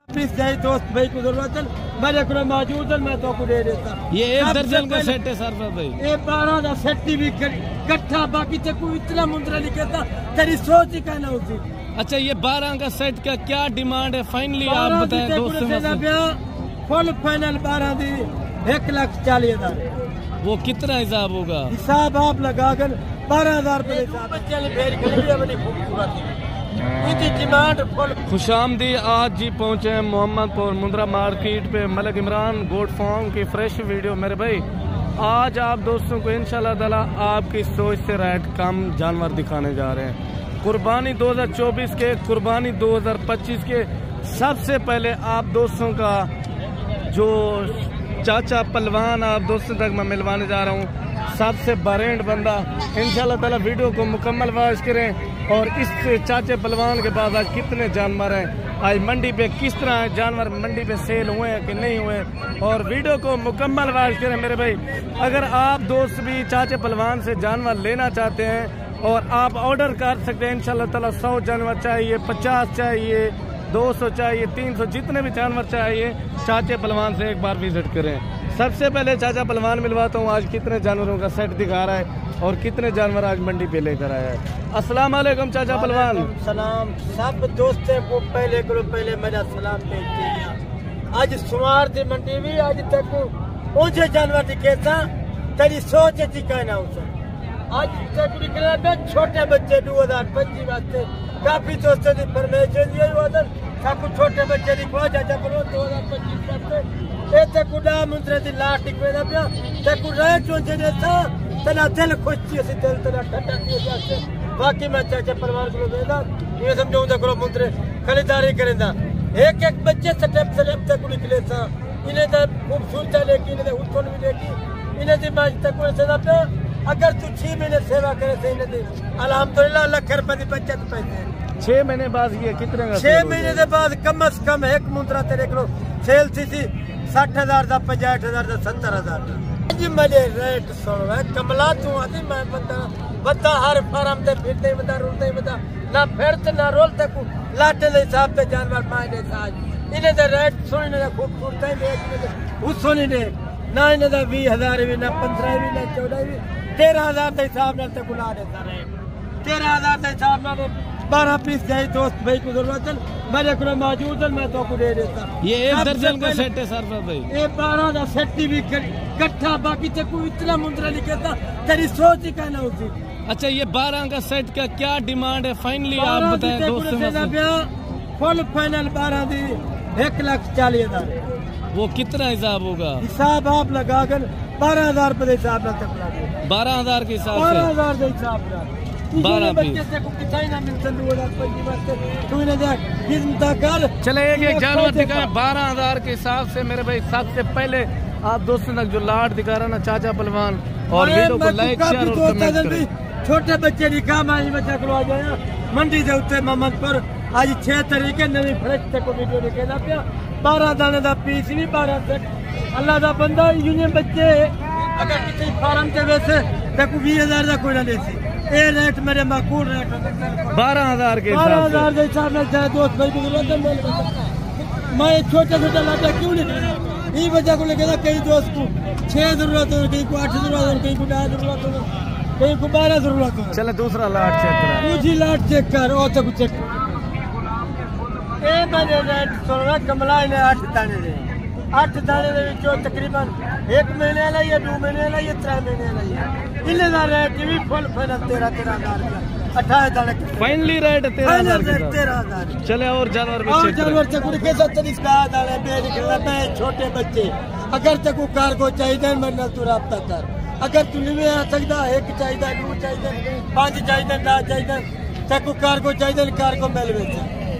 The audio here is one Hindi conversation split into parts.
दोस्त भाई को जरूरत मेरे को मौजूद है, मैं तो को दे देता। ये एक दर्जन का सेट है सर भाई, ये 12 का सेट भी इकट्ठा, बाकी तो कोई इतना मुंद्रा नहीं कहता, तेरी सोच ही कहना होती। अच्छा, ये 12 का सेट का क्या डिमांड है फाइनली आप बताएं दोस्तों? फुल फाइनल 12 दी 1,40,000। वो कितना हिसाब होगा? हिसाब आप लगा कर 12,000 खुशामदी। आज जी पहुंचे हैं मोहम्मदपुर मुंद्रा मार्केट पे मलिक इमरान गोट फार्म की फ्रेश वीडियो। मेरे भाई आज आप दोस्तों को इंशाल्लाह ताला आपकी सोच से रेट कम जानवर दिखाने जा रहे हैं। कुर्बानी 2024 के, कुर्बानी 2025 के। सबसे पहले आप दोस्तों का जो चाचा पहलवान आप दोस्तों तक मैं मिलवाने जा रहा हूँ, सबसे बरेंड बंदा। इंशाल्लाह ताला वीडियो को मुकम्मल वॉच करें। और इस चाचे पहलवान के पास आज कितने जानवर हैं, आज मंडी पे किस तरह जानवर मंडी पे सेल हुए हैं कि नहीं हुए, और वीडियो को मुकम्मल वॉच करें मेरे भाई। अगर आप दोस्त भी चाचे पहलवान से जानवर लेना चाहते हैं और आप ऑर्डर कर सकते हैं इंशाल्लाह ताला। 100 जानवर चाहिए, 50 चाहिए, 200 चाहिए, 300, जितने भी जानवर चाहिए चाचे पहलवान से एक बार विजिट करें। सबसे पहले चाचा पहलवान मिलवाता हूँ आज कितने जानवरों का सेट दिखा रहा है और कितने जानवर आज मंडी पे लेकर आया है। अस्सलाम वालेकुम चाचा पहलवान। सलाम। सब दोस्तों को पहले मेरा सलाम भेज दीजिए। आज सोमवार की मंडी भी आज तक ऊंचे जानवर दिखे था, तेरी सोच थी कहना उसे। आज तक निकला छोटे बच्चे 2025 वास्ते काफी दोस्तों की फरमाइश है। सब छोटे बच्चे दिखवा चाचा बोलो 2025 वास्ते ए गुडा मुंद्रे दी लाट निकवेदा पिया ते गुडा चोंचे देता तना दिल खुश थी, असि दिल तना ठंडा थी जाते। बाकी मैं चाचा परिवार को देदा ये समझाऊंदा करो मुंद्रे खरीदारी करेंदा। एक एक बच्चे स्टेप तक निकले था। इन्हें तो खूबसूरत लेकिन इन्हें उठन भी लेकी इन्हें दी माज तक को सदा पे। अगर तू 6 महीने सेवा करे से इन्हें दी अल्हम्दुलिल्लाह लाख रुपए की बचत पैसे। 6 महीने बाद ये कितने का? 6 महीने के बाद कम से कम एक मुंद्रा तेरे को सेल थी 60,000 का, 65,000 का, 70,000 का। मेरे रेट सुन कमला तू आती मैं बता हर फार्म से फिरते बता रुलते बता ना फिरते ना रोलते को लाटे के हिसाब से जानवर मायने साज इन्हें तो रेट सुनने का खूबसूरत उस सुनी ने ना इन्हें तो 20,000 भी ना 15 भी ना 14 भी 13,000 के हिसाब से बुला देता रेट। 13,000 के हिसाब से 12 पीस जाए दोस्त भाई को जरूरत मेरे को मौजूद है, मैं तो को दे देता। ये एक दर्जन का सेट है सर भाई, ये 12 का सेट भी इकट्ठा, बाकी तो कोई इतना मुंद्रा नहीं कहता, तेरी सोच ही कहना होती। अच्छा, ये 12 का सेट का क्या डिमांड है फाइनली आप बताएं दोस्तों? फुल फाइनल 12 दी 1,40,000। वो कितना हिसाब होगा? हिसाब आप लगा कर 12,000 रुपए हिसाब से 12,000 के हिसाब से 12,000 के हिसाब से 12 पीस। चले एक जानवर दिखाए 12,000 के हिसाब से मेरे भाई। सबसे पहले आप दोस्तों तक जो लाट दिखा रहा ना चाचा पहलवान, और वीडियो को लाइक शेयर और कमेंट करें। छोटे बच्चे दिखा मैं बच्चा को आ जाए मंडी से उत्ते मोहम्मदपुर आज 6 तरीके नवी फ्रेश तक वीडियो निकला पिया। 12 दाने का पीस भी 12 तक अल्लाह का बंदा यूनियन बच्चे अगर किसी फार्म से वैसे 20,000 का कोई ना देसी ये रेट मेरे माकूल रेट 12,000 के हिसाब से दोस्त भाई को मैं छोटे छोटे लाटा क्यों नहीं ये बच्चा को लेकर कई दोस्त को 6 जरूरत हो, कहीं को 8 जरूरत हो, कहीं को 10 जरूरत हो, कहीं को 12 जरूरत हो। चले दूसरा लाट चेक कर, दूसरी लाट चेक कर और तक चेक ये मैंने रेट सुन रहा कमला ने 8 दाने दे 8 दाने दे तकरीबन 1 महीने वाला या 2 महीने वाला या 3 महीने वाला इन्हें का रेट भी फुल फाइनल 13,000 18 दाने फाइनली रेट 13,000। चले और जानवर और जानवर के 70 छोटे बच्चे अगर तक कार्गो चाहिए मेरे तू रब्ता कर। अगर तू नहीं आ सकता 1 चाहिए 2 चाहिए 5 चाहिए 10 चाहिए तक कार्गो चाहिए कार्गो मिल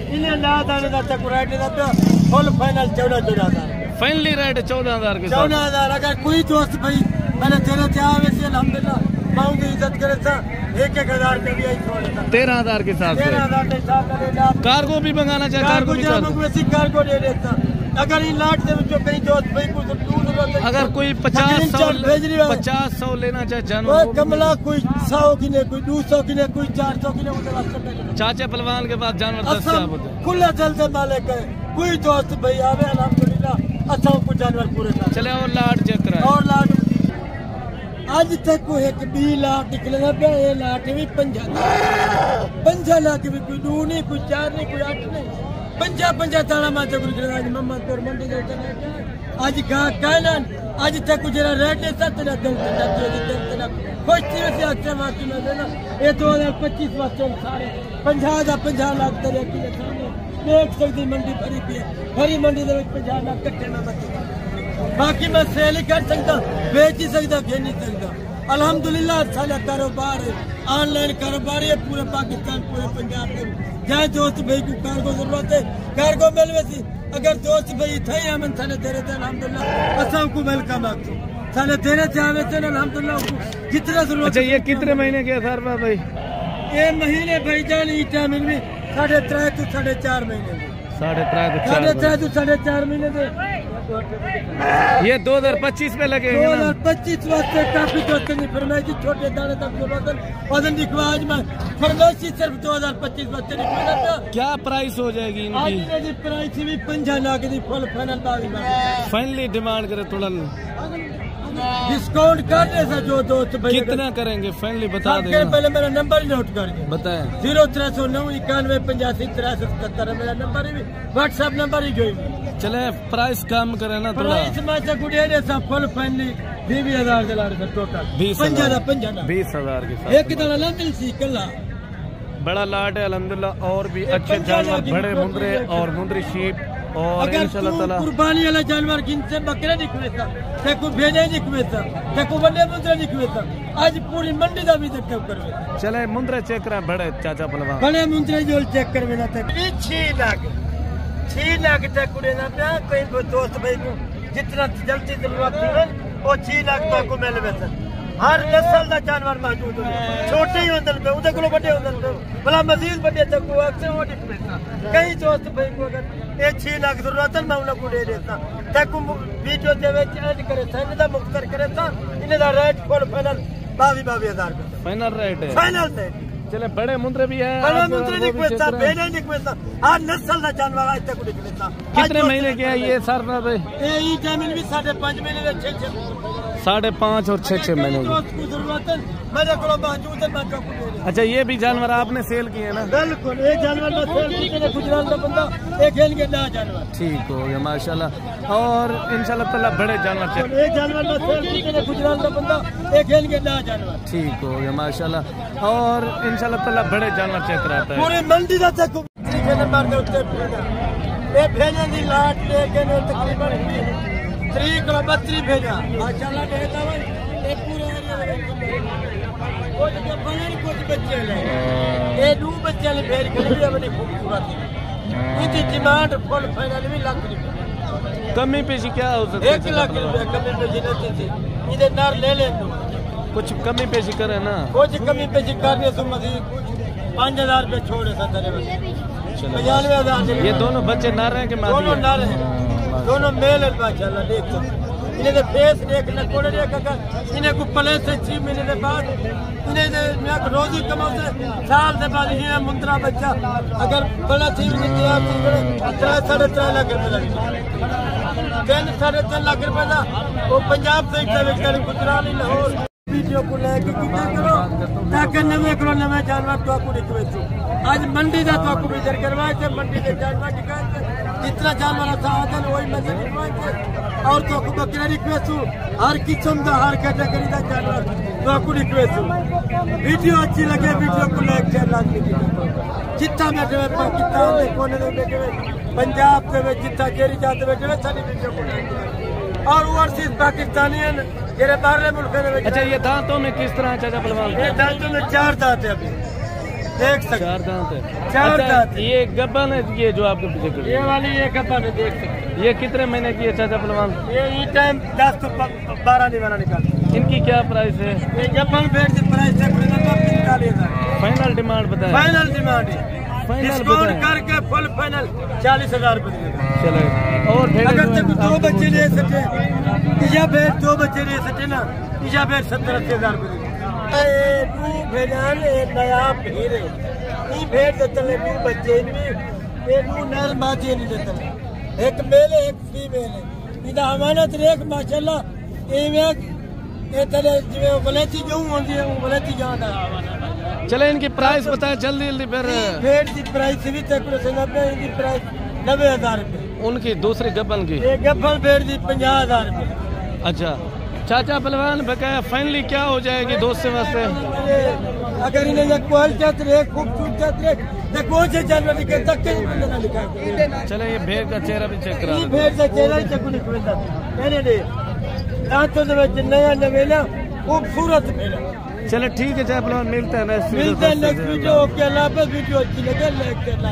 इन्हें ना दाने का तक rate full final 14,000 finally rate 14,000 के 14,000। अगर कोई दोस्त भाई मैंने तेरे से अल्हम्दुलिल्लाह मांगी इज्जत करे था 1,000 के भी 13,000 के साथ 13,000 के साथ कार्गो भी मंगाना चाहे कार्गो भी कार्गो दे देता। अगर इन लाट से जो कहीं दोस्त भाई को अगर कोई 50-100 लेना चाहे जानवर कमला कोई 100 की ने कोई 200 की ने कोई 400 की ने चाचा पहलवान के पास जानवर 10 खुला चलते मालिक है कोई दोस्त भाई आवे अल्हम्दुलिल्लाह अच्छा को जानवर पूरे कर चले और लाट चेक करा और लाट आज तक को एक बी लाट निकलेगा पे ये लाट भी 5 लाख भी कोई 2 नहीं कोई 4 नहीं कोई 8 नहीं 5 ताला माते को निकलेगा आज मोहम्मदपुर मंडी दे आज गा कहना आज तक को जरा रेट है तेरा दिल तेरा खुश थी वैसे अच्छे वाकई में देना ये 2025 वास्ते सारे 50 लाख तेरे की देख सकती मंडी भरी पी भरी मंडी दे 50 लाख कट्टे में बचेगा बाकी मैं सेल ही कर सकता बेच ही सकता भेज नहीं सकता अल्हम्दुलिल्लाह सारा कारोबार है ऑनलाइन कारोबार है पूरे पाकिस्तान पूरे पंजाब में जहाँ दोस्त भाई को कार्गो जरूरत है कार्गो मिल वैसी अगर दोस्त भाई थे हम थाने तेरे थे अल्हम्दुलिल्लाह असा को वेलकम आपको थाने तेरे चाहे थे अल्हम्दुलिल्लाह जितना जरूरत। अच्छा ये कितने महीने के सर भाई ये महीने भाई जान ईटा मिल में 3.5 to 4.5 महीने 3.5 to 4.5 महीने दे ये 2025 में लगे 2025 वास्ते काफी दोस्त नहीं फरमाइशी छोटे दाने तक वजन दिखवा आज मैं फरमाइशी सिर्फ 2025 वास्ते नहीं क्या प्राइस हो जाएगी इनकी? आज प्राइस भी 5 लाख की फुल फाइनल फाइनली डिमांड करे थोड़ा डिस्काउंट करने से जो दोस्त भाई कितना करेंगे फाइनली बता दें। पहले मेरा नंबर नोट कर दे बताएं 0309 91 85 83 77 मेरा नंबर ही व्हाट्सएप नंबर ही गई चले प्राइस कम करे ना थोड़ा प्राइस में से गुड़े सब फुल फाइनली 20,000 दिला रहे टोटल 20,000 के एक दाना ना मिल सी कल्ला बड़ा लाट है अल्हम्दुलिल्लाह और भी अच्छे जानवर बड़े मुंदरे और मुंदरी शीप और इंशाल्लाह ताला कुर्बानी वाला जानवर जिनसे बकरा निकलेता तेको भेजे निकलेता तेको बड़े मुंदरे निकलेता आज पूरी मंडी का भी चेक करवे चले मुंदरे चेक करा बड़े चाचा पलवान बड़े मुंदरे जो चेक करवे ना तक 6 लाख तक कुड़े ना पे कोई दोस्त भाई को जितना जल्दी जरूरत है वो 6 लाख तक को मिलवे हर नस्ल का जानवर मौजूद है छोटे ही होंदन पे उदे को बड़े होंदन पे भला मजीद बड़े तक को अक्सर वो डिफरेंस कई दोस्त भाई को अगर ये 6 लाख जरूरत है मैं उनको दे देता तक वीडियो दे विच ऐड करे था इनदा मुख्तर करे था इनदा रेट फुल फाइनल 22,000 रुपए फाइनल रेट है फाइनल रेट चले बड़े मुंदरे भी है बड़े मुंदरे निकलता बेने निकलता हर नस्ल का जानवर आज तक निकलता कितने महीने के है ये सर ना भाई ये ई जमीन भी 5.5 महीने के 5.5 और 6 महीने मेरे को मौजूद है। अच्छा ये भी जानवर आपने सेल किए ना? बिल्कुल ये जानवर मैं सेल किए गुजरात का बंदा एक खेल के ना जानवर ठीक हो गया माशाल्लाह और इंशाल्लाह ताला बड़े जानवर चेक ये जानवर मैं सेल किए गुजरात का बंदा एक खेल के ना जानवर ठीक हो गया माशाल्लाह और इंशाल्लाह ताला बड़े जानवर चेक कराता है पूरी मंडी का चेक नंबर के उत्ते ये भेजने की लाट लेके तकरीबन 3 किलो 32 भेजा माशाल्लाह देता भाई ये पूरे एरिया में कुछ बच्चे ले ये 2 बच्चे ले भेज खड़ी है बड़ी खूबसूरत इसकी डिमांड फुल फाइनल भी लाख रुपए कमी पेशी क्या हो सकती है? 1 लाख रुपए कमी पेशी नहीं थी इधर नार ले ले कुछ कमी पेशी करे ना कुछ कमी पेशी करने से मजीद 5,000 रुपए छोड़े सर 95,000 ये दोनों बच्चे नर हैं कि दोनों नर हैं दोनों मेल है माशाल्लाह देख इन्हें तो फेस देख न कोड़े देख अगर इन्हें को पले से 6 महीने के बाद इन्हें रोजी कमाओ से साल से बाद ये मुंद्रा बच्चा अगर बड़ा थी तैयार थी 3.5 लाख रुपए लगे 3.5 लाख रुपए का वो पंजाब से गुजरात लाहौर वीडियो को लेके करो ताकि नवे करो नवे जानवर तो आपको दिखवेचो आज मंडी का तो आपको विजर करवा के मंडी के जानवर निकाल के जितना जानवर आता है वही नजर करवा के और तो आपको बकरा रिक्वेस्ट हर किस्म का हर कैटेगरी का जानवर तो आपको रिक्वेस्ट वीडियो अच्छी लगे वीडियो को लाइक शेयर लाजमी जितना बैठे हुए पाकिस्तान में कोने में बैठे हुए पंजाब में जितना जेरी जाते बैठे हुए सारी वीडियो को लाइक और ओवरसीज पाकिस्तानियन जेरे बाहरले मुल्क में। अच्छा ये दांतों में किस तरह चाचा पहलवान? ये दांतों में 4 दांत है अभी देख सकते 4 दांत है 4 दांत ये गब्बन है ये जो आपके पीछे खड़ी ये वाली ये गब्बन है देख सकते ये कितने महीने की है चाचा पहलवान? ये टाइम 10 to 12 दीवाना निकाल इनकी क्या प्राइस है? ये गब्बन बेड की प्राइस है 45,000 फाइनल डिमांड बताए फाइनल डिमांड डिस्काउंट करके फुल फाइनल 40,000 रुपए चलो और अगर तक 2 बच्चे ले सके या फिर 2 बच्चे ले सके ना या फिर 70,000 रुपए भेजान नया भेड़ है भेड़ देते 2 बच्चे ये 2 नर माचे नहीं देते एक मेल है एक फीमेल है इदा अमानत रेख माशाल्लाह इवें ये तेरे जिवें वलेती जो होंदी है वो वलेती जान है। चले इनकी प्राइस बताएं जल्दी जल्दी फिर। भेड़ की प्राइस भी तक 90 इनकी प्राइस 90,000 रुपए। उनकी दूसरी गब्बन की ये गब्बन भेड़ की 50,000 रुपए। अच्छा चाचा पहलवान बकाया फाइनली क्या हो जाएगी दोस्तों वास्ते? अगर इन्हें ये क्वालिटी रेख खूबसूरत रेख तो कौन से जानवर के तक के ना लिखा है। चले ये भेड़ का चेहरा भी चेक करा। ये भेड़ का चेहरा ही चेक नहीं करता मैंने दे दांतों से नया नवेला खूबसूरत भेड़। चले ठीक है चाचा पहलवान मिलते हैं नेक्स्ट वीडियो। ओके अल्लाह हाफिज़। वीडियो अच्छी लगे लाइक करना।